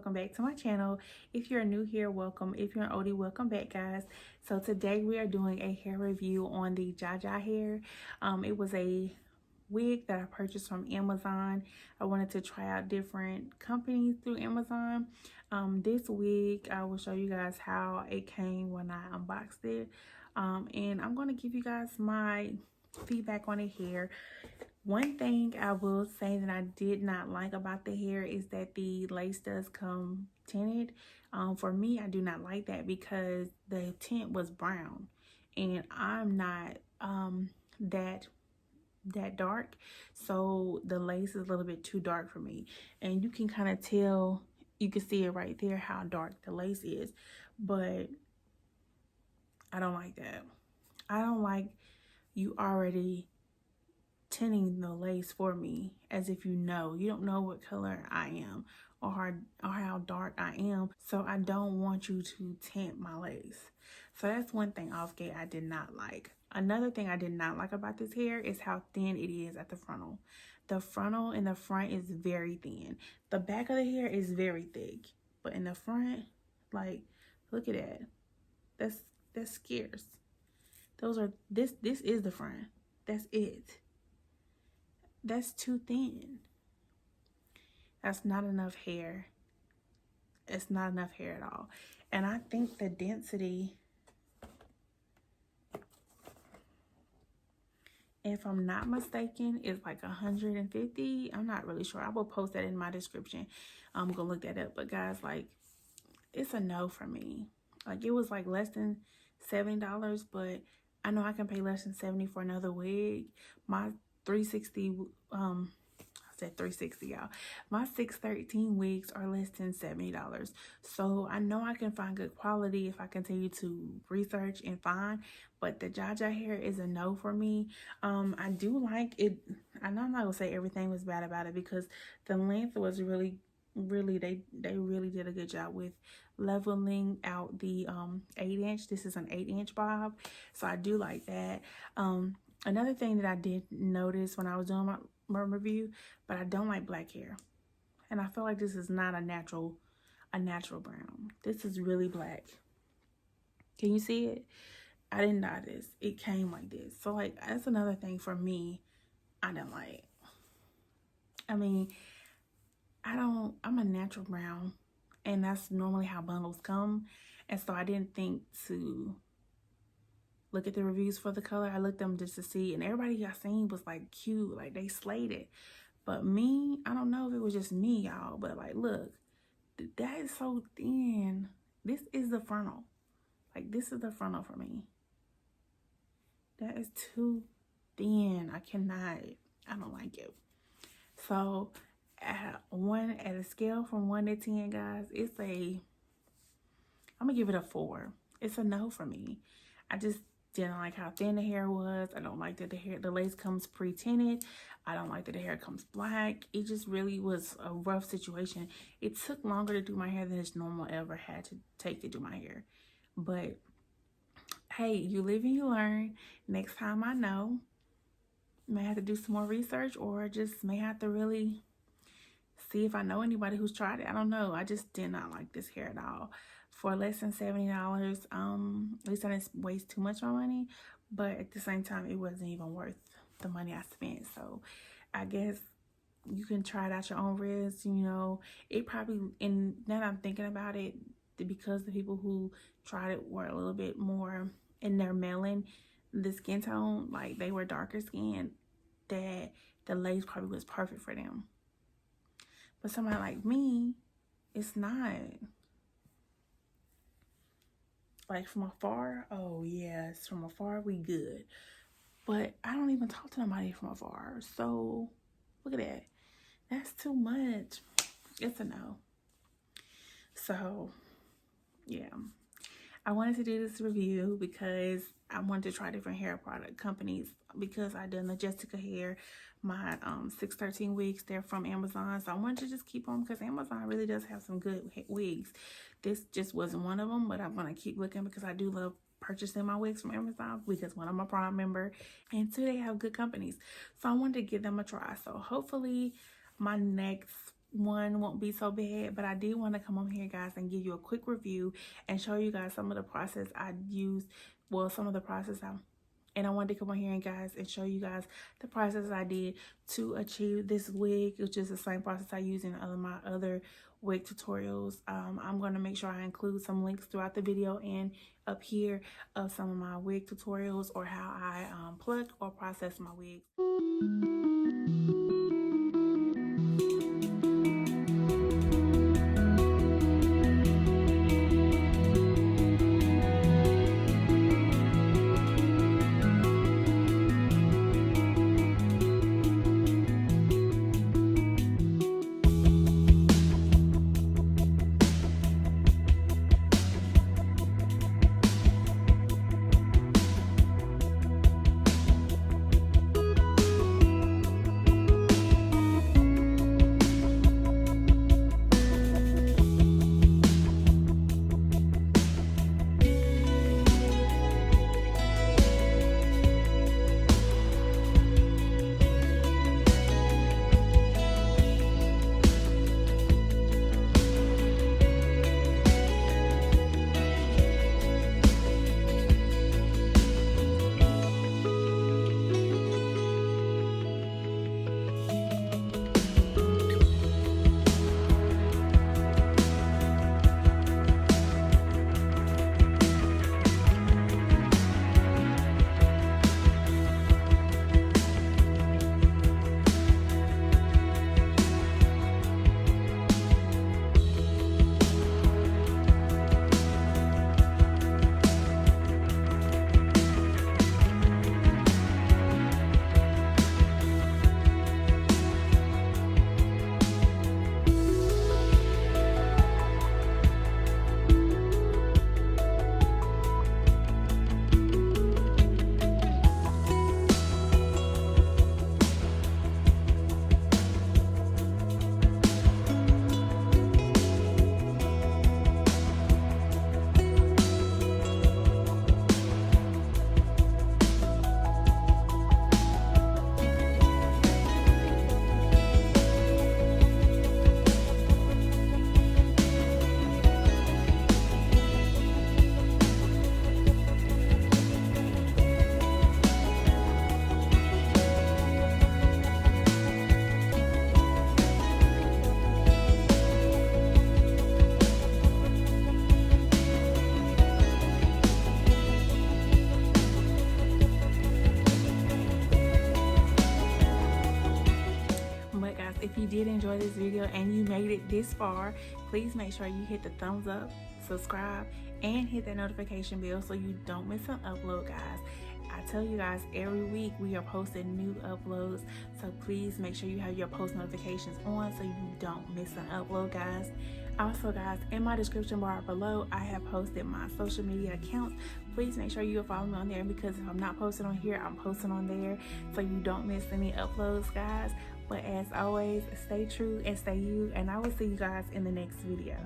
welcome back to my channel. If you're new here, welcome. If you're an oldie, welcome back, guys. So today we are doing a hair review on the JaJa hair. It was a wig that I purchased from Amazon. I wanted to try out different companies through Amazon. This wig, I will show you guys how it came when I unboxed it. And I'm going to give you guys my feedback on the hair. One thing I will say that I did not like about the hair is that the lace does come tinted. For me, I do not like that because the tint was brown, and I'm not that dark, so the lace is a little bit too dark for me. And you can kind of tell, you can see it right there how dark the lace is, but I don't like that. I don't like you already tinting the lace for me as if you don't know what color I am or how dark I am, so I don't want you to tint my lace. So that's one thing off gate I did not like. Another thing I did not like about this hair is how thin it is at the frontal. The frontal in the front is very thin. The back of the hair is very thick, but in the front, like, look at that. That's scarce. This is the front. That's it. That's too thin. That's not enough hair. It's not enough hair at all. And I think the density, if I'm not mistaken, is like 150. I'm not really sure. I will post that in my description. I'm gonna look that up. But guys, like, it's a no for me. Like, it was like less than $70, but I know I can pay less than $70 for another wig. My 360, I said 360, y'all. My 613 wigs are less than $70. So I know I can find good quality if I continue to research and find, but the JaJa hair is a no for me. I do like it. I know I'm not gonna say everything was bad about it, because the length was really they really did a good job with leveling out the 8-inch. This is an 8-inch bob, so I do like that. Another thing that I did notice when I was doing my review, but I don't like black hair, and I feel like this is not a natural brown. This is really black. Can you see it? I didn't dye this. It came like this. So like, that's another thing for me I didn't like. I mean, I'm a natural brown, and that's normally how bundles come. And so I didn't think to look at the reviews for the color. I looked them just to see, and everybody I seen was like cute, like they slayed it. But me, I don't know if it was just me, y'all, but like, look, that is so thin. This is the frontal. Like, this is the frontal for me. That is too thin. I don't like it. So at a scale from 1 to 10, guys, I'm gonna give it a 4. It's a no for me. I just didn't like how thin the hair was. I don't like that the lace comes pre-tinted. I don't like that the hair comes black. It just really was a rough situation. It took longer to do my hair than it's normal ever had to take to do my hair. But hey, you live and you learn. Next time I know, may have to do some more research, or just may have to really see if I know anybody who's tried it. I don't know. I just did not like this hair at all. For less than $70, at least I didn't waste too much on money, but at the same time, it wasn't even worth the money I spent. So I guess you can try it out your own risk. It probably, and now that I'm thinking about it, because the people who tried it were a little bit more in their melanin, the skin tone, like they were darker skin, that the lace probably was perfect for them. But somebody like me, it's not. Like, from afar, oh yes, from afar we good. But I don't even talk to nobody from afar. So look at that. That's too much. It's a no. So yeah, I wanted to do this review because I wanted to try different hair product companies, because I done the Jessica hair, my 613 wigs, they're from Amazon. So I wanted to just keep them, because Amazon really does have some good wigs. This just wasn't one of them, but I'm going to keep looking, because I do love purchasing my wigs from Amazon, because one, I'm a Prime member, and two, they have good companies. So I wanted to give them a try. So hopefully my next one won't be so bad. But I did want to come on here, guys, and give you a quick review and show you guys some of the process I used. Well, some of the process and I wanted to come on here and guys and show you guys the process I did to achieve this wig, which is the same process I use in my other wig tutorials. I'm going to make sure I include some links throughout the video and up here of some of my wig tutorials or how I pluck or process my wigs. If you did enjoy this video and you made it this far, please make sure you hit the thumbs up, subscribe, and hit that notification bell so you don't miss an upload, guys. I tell you guys, every week we are posting new uploads, so please make sure you have your post notifications on so you don't miss an upload, guys. Also, guys, in my description bar below, I have posted my social media accounts. Please make sure you follow me on there, because if I'm not posting on here, I'm posting on there so you don't miss any uploads, guys. But as always, stay true and stay you, and I will see you guys in the next video.